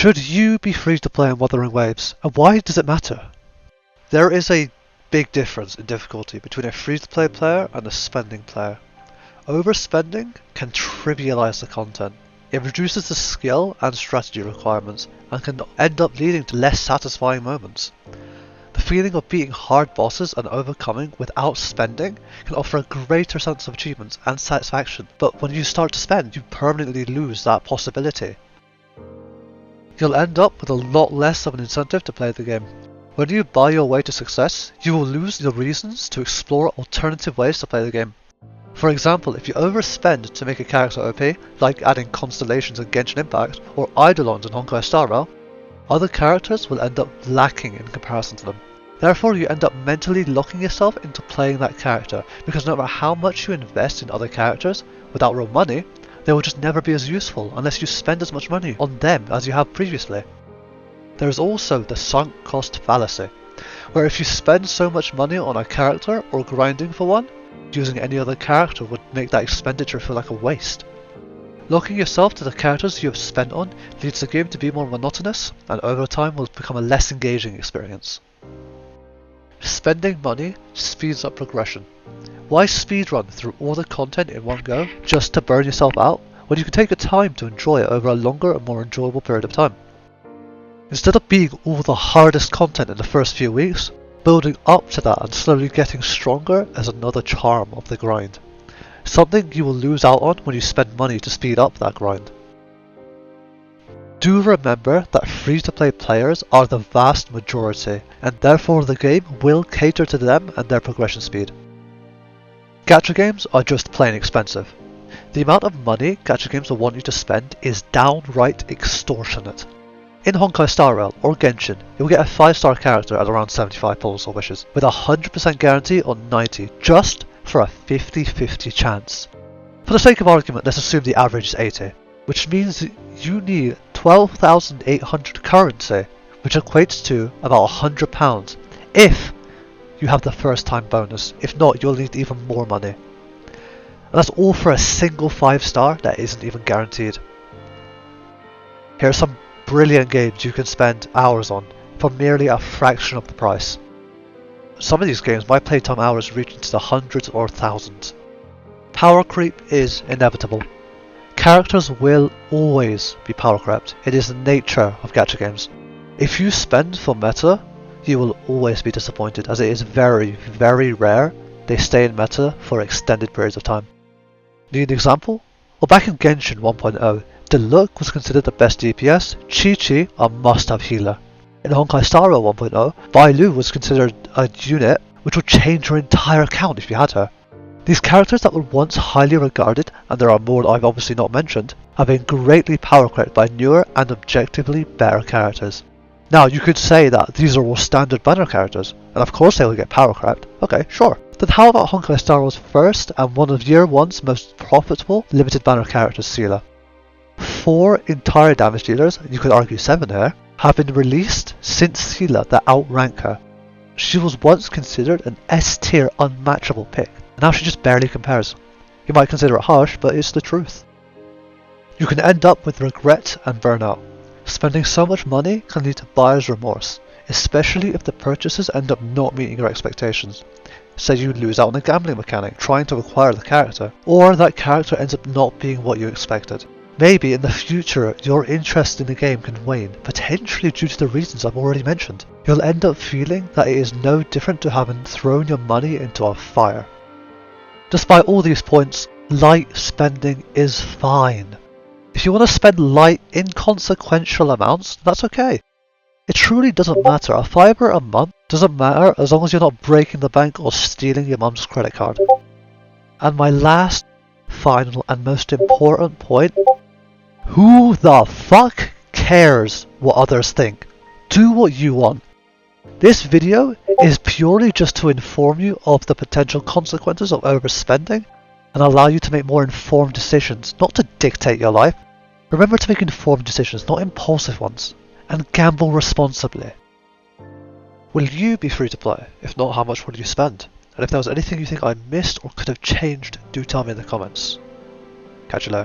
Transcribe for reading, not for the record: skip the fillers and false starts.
Should you be free to play in Wuthering Waves, and why does it matter? There is a big difference in difficulty between a free to play player and a spending player. Overspending can trivialize the content. It reduces the skill and strategy requirements and can end up leading to less satisfying moments. The feeling of beating hard bosses and overcoming without spending can offer a greater sense of achievement and satisfaction, but when you start to spend, you permanently lose that possibility. You'll end up with a lot less of an incentive to play the game. When you buy your way to success, you will lose the reasons to explore alternative ways to play the game. For example, if you overspend to make a character OP, like adding constellations in Genshin Impact or Eidolons in Honkai Star Rail, other characters will end up lacking in comparison to them. Therefore, you end up mentally locking yourself into playing that character, because no matter how much you invest in other characters, without real money, they will just never be as useful unless you spend as much money on them as you have previously. There is also the sunk cost fallacy, where if you spend so much money on a character or grinding for one, using any other character would make that expenditure feel like a waste. Locking yourself to the characters you have spent on leads the game to be more monotonous, and over time will become a less engaging experience. Spending money speeds up progression. Why speedrun through all the content in one go just to burn yourself out when you can take your time to enjoy it over a longer and more enjoyable period of time? Instead of being all the hardest content in the first few weeks, building up to that and slowly getting stronger is another charm of the grind. Something you will lose out on when you spend money to speed up that grind. Do remember that free-to-play players are the vast majority, and therefore the game will cater to them and their progression speed. Gacha games are just plain expensive. The amount of money gacha games will want you to spend is downright extortionate. In Honkai Star Rail or Genshin, you will get a 5-star character at around 75 pulls or wishes, with a 100% guarantee on 90, just for a 50-50 chance. For the sake of argument, let's assume the average is 80, which means you need 12,800 currency, which equates to about £100 if you have the first time bonus. If not, you'll need even more money. And that's all for a single 5-star that isn't even guaranteed. Here are some brilliant games you can spend hours on for merely a fraction of the price. Some of these games, my playtime hours reach into the hundreds or thousands. Power creep is inevitable. Characters will always be power crept. It is the nature of gacha games. If you spend for meta, you will always be disappointed, as it is very, very rare they stay in meta for extended periods of time. Need an example? Well, back in Genshin 1.0, Diluc was considered the best DPS, Chi-Chi a must-have healer. In Honkai Star Rail 1.0, Bailu was considered a unit which would change your entire account if you had her. These characters that were once highly regarded, and there are more that I've obviously not mentioned, have been greatly power crept by newer and objectively better characters. Now, you could say that these are all standard banner characters, and of course they will get power crept. Okay, sure. Then how about Honkai Star Rail's first and one of year one's most profitable limited banner characters, Seela? 4 entire damage dealers, and you could argue 7 here, have been released since Seela that outrank her. She was once considered an S-tier unmatchable pick, and now she just barely compares. You might consider it harsh, but it's the truth. You can end up with regret and burnout. Spending so much money can lead to buyer's remorse, especially if the purchases end up not meeting your expectations. Say you lose out on a gambling mechanic trying to acquire the character, or that character ends up not being what you expected. Maybe in the future your interest in the game can wane, potentially due to the reasons I've already mentioned. You'll end up feeling that it is no different to having thrown your money into a fire. Despite all these points, light spending is fine. If you want to spend light, inconsequential amounts, that's okay. It truly doesn't matter. A fiver a month doesn't matter as long as you're not breaking the bank or stealing your mum's credit card. And my last, final and most important point, who the fuck cares what others think? Do what you want. This video is purely just to inform you of the potential consequences of overspending and allow you to make more informed decisions, not to dictate your life. Remember to make informed decisions, not impulsive ones, and gamble responsibly. Will you be free to play? If not, how much will you spend? And if there was anything you think I missed or could have changed, do tell me in the comments. Catch you later.